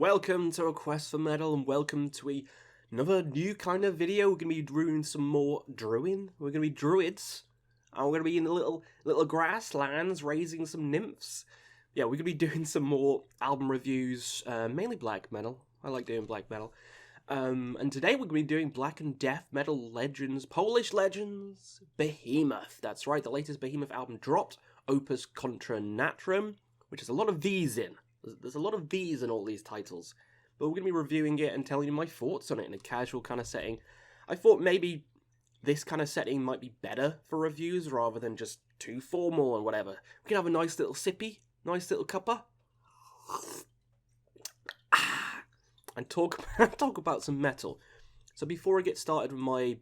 Welcome to A Quest for Metal, and welcome to another new kind of video. We're going to be doing some more druiding. We're going to be druids, and we're going to be in the little grasslands raising some nymphs. Yeah, we're going to be doing some more album reviews, mainly black metal. I like doing black metal. And today we're going to be doing black and death metal legends, Polish legends, Behemoth. That's right, the latest Behemoth album dropped, Opvs Contra Natvram, which has a lot of V's in. There's a lot of V's in all these titles, but we're going to be reviewing it and telling you my thoughts on it in a casual kind of setting. I thought maybe this kind of setting might be better for reviews rather than just too formal and whatever. We can have a nice little sippy, nice little cuppa, and talk about some metal. So before I get started with my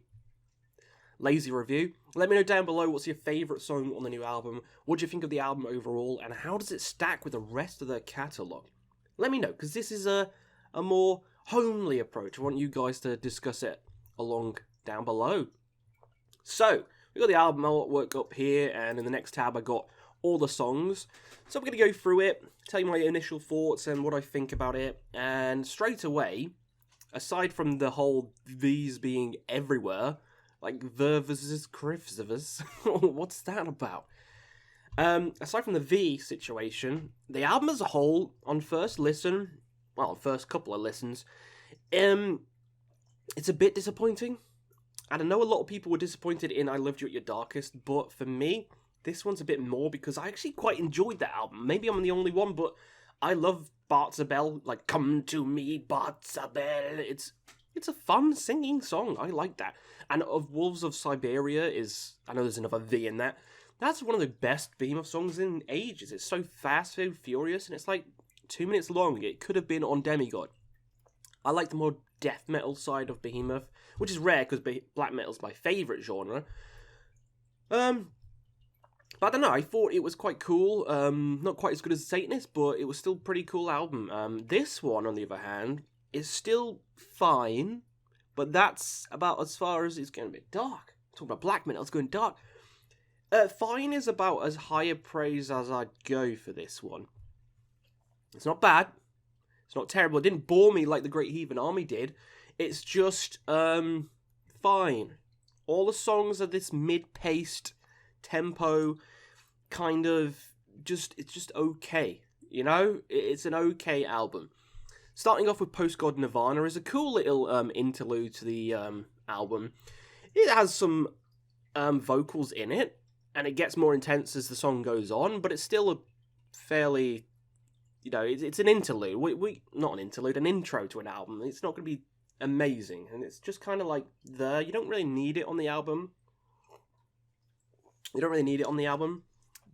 lazy review, let me know down below what's your favourite song on the new album, what do you think of the album overall, and how does it stack with the rest of their catalogue? Let me know, because this is a more homely approach. I want you guys to discuss it along down below. So, we got the album artwork up here, and in the next tab I got all the songs. So I'm going to go through it, tell you my initial thoughts and what I think about it, and straight away, aside from the whole these being everywhere, like versus Krivzivas. What's that about? Aside from the V situation, the album as a whole, on first listen, well, first couple of listens, it's a bit disappointing. And I know a lot of people were disappointed in I Loved You at Your Darkest, but for me, this one's a bit more because I actually quite enjoyed that album. Maybe I'm the only one, but I love Bartzabel, like, Come to Me, Bartzabel. It's a fun singing song. I like that. And of Wolves of Siberia is, I know there's another V in that. That's one of the best Behemoth songs in ages. It's so fast, so furious, and it's like 2 minutes long. It could have been on Demigod. I like the more death metal side of Behemoth, which is rare because black metal's my favourite genre. But I don't know, I thought it was quite cool. Not quite as good as Satanist, but it was still a pretty cool album. This one, on the other hand, is still fine, but that's about as far as it's going to be. Dark. Talking about black metal, it's going dark. Fine is about as high a praise as I'd go for this one. It's not bad. It's not terrible. It didn't bore me like the Great Heathen Army did. It's just, fine. All the songs are this mid-paced tempo, kind of, it's just okay. You know? It's an okay album. Starting off with Postcode Nirvana is a cool little interlude to the album. It has some vocals in it, and it gets more intense as the song goes on, but it's still a fairly, you know, it's an interlude. Not an interlude, an intro to an album. It's not going to be amazing, and it's just kind of like there. You don't really need it on the album.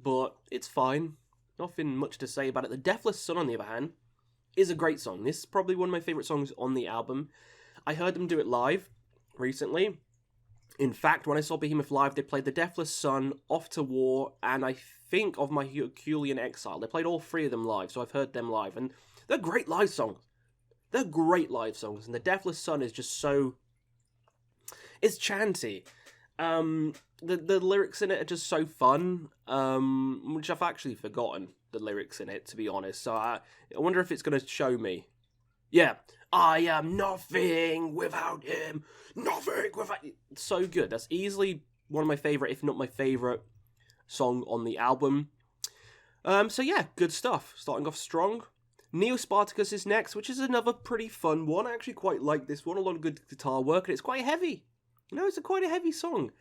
But it's fine. Nothing much to say about it. The Deathless Sun, on the other hand, is a great song. This is probably one of my favourite songs on the album. I heard them do it live recently. In fact, when I saw Behemoth live, they played the Deathless Sun, Off to War, and I think of My Herculean Exile. They played all three of them live, so I've heard them live. And they're great live songs. And the Deathless Sun is just so... it's chanty. The lyrics in it are just so fun, which I've actually forgotten the lyrics in it, to be honest, so I wonder if it's going to show me. Yeah, I am nothing without him, nothing without... It's so good. That's easily one of my favourite, if not my favourite, song on the album. So yeah, good stuff. Starting off strong. Spartacus is next, which is another pretty fun one. I actually quite like this one. A lot of good guitar work, and it's quite heavy. You know, it's quite a heavy song.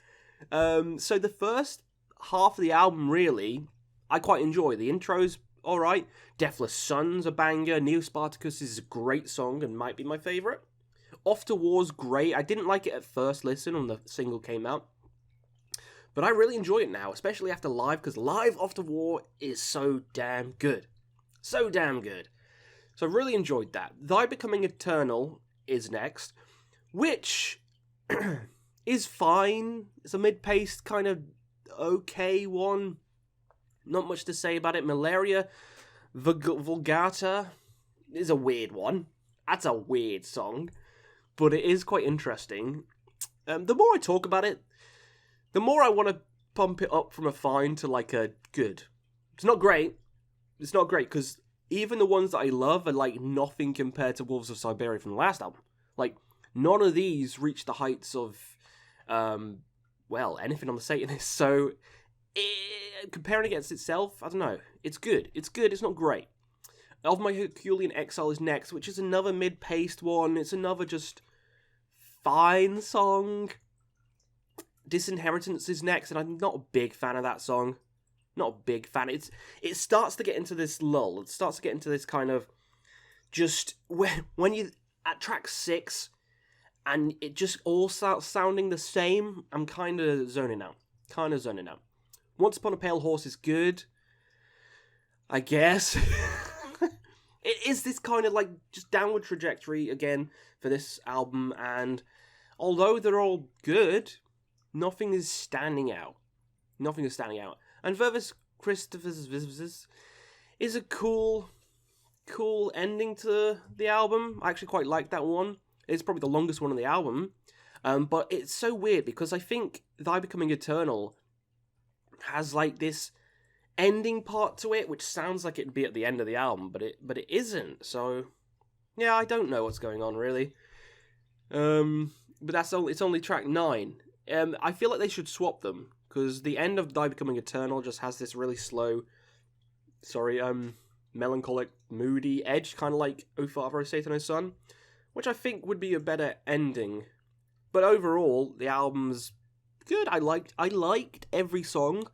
So the first half of the album, really, I quite enjoy. The intro's alright. Deathless Sun's a banger. Spartacus is a great song and might be my favourite. Off to War's great. I didn't like it at first listen when the single came out, but I really enjoy it now, especially after live, because live Off to War is so damn good. So damn good. So I really enjoyed that. Thy Becoming Eternal is next, which is fine. It's a mid-paced kind of okay one. Not much to say about it. Malaria Vulgata is a weird one. That's a weird song, but it is quite interesting. The more I talk about it, the more I want to pump it up from a fine to like a good. It's not great, because even the ones that I love are like nothing compared to Wolves of Siberia from the last album. Like, none of these reach the heights of, anything on the Satanist. So, comparing against itself, I don't know. It's good. It's good. It's not great. Of My Herculean Exile is next, which is another mid-paced one. It's another just fine song. Disinheritance is next, and I'm not a big fan of that song. Not a big fan. It starts to get into this lull. It starts to get into this kind of just when you at track 6 and it just all starts sounding the same. I'm kind of zoning out. Once Upon a Pale Horse is good, I guess. It is this kind of like just downward trajectory again for this album, and although they're all good, nothing is standing out. And Vervis Christopher's is a cool ending to the album. I actually quite like that one. It's probably the longest one on the album. But it's so weird because I think Thy Becoming Eternal has like this ending part to it, which sounds like it'd be at the end of the album, but it isn't. So yeah, I don't know what's going on really. But it's only track 9. I feel like they should swap them, because the end of Thy Becoming Eternal just has this really slow, melancholic, moody edge, kind of like O Father, O Satan, O Son, which I think would be a better ending. But overall, the album's good. I liked every song.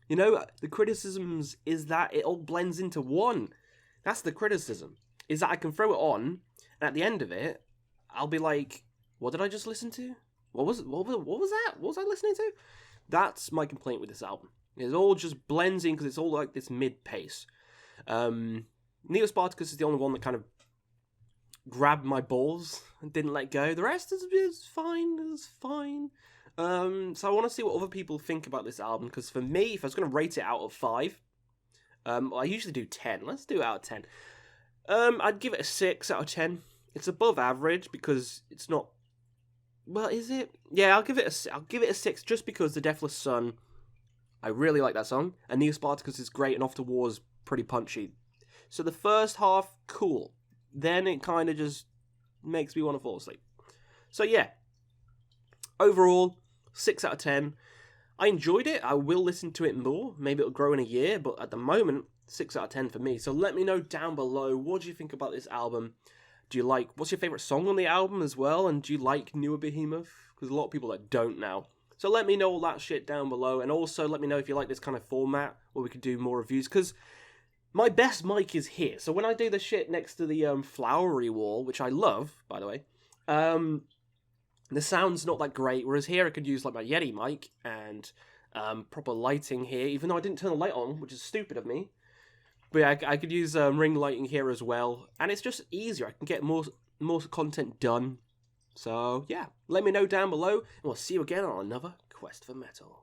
You know, the criticisms is that it all blends into one. That's the criticism. Is that I can throw it on, and at the end of it, I'll be like, what did I just listen to? What was that? What was I listening to? That's my complaint with this album. It all just blends in because it's all like this mid-pace. Neo Spartacus is the only one that kind of grabbed my balls and didn't let go. The rest is fine. It's fine. So I want to see what other people think about this album, because for me, if I was going to rate it out of 5, I usually do 10. Let's do it out of 10. I'd give it a 6 out of 10. It's above average because it's not. Well, is it? Yeah, I'll give it a 6 just because the Deathless Sun, I really like that song, and Neo Spartacus is great, and Off to War's pretty punchy. So the first half, cool. Then it kind of just makes me want to fall asleep. So yeah, overall, 6 out of 10. I enjoyed it. I will listen to it more. Maybe it'll grow in a year, but at the moment, 6 out of 10 for me. So let me know down below, what do you think about this album? What's your favourite song on the album as well? And do you like newer Behemoth? Because a lot of people that don't now. So let me know all that shit down below. And also let me know if you like this kind of format where we could do more reviews. Because my best mic is here. So when I do the shit next to the flowery wall, which I love, by the way, the sound's not that great. Whereas here I could use like my Yeti mic and proper lighting here. Even though I didn't turn the light on, which is stupid of me. But yeah, I could use ring lighting here as well. And it's just easier. I can get more content done. So yeah, let me know down below. And we'll see you again on another Quest for Metal.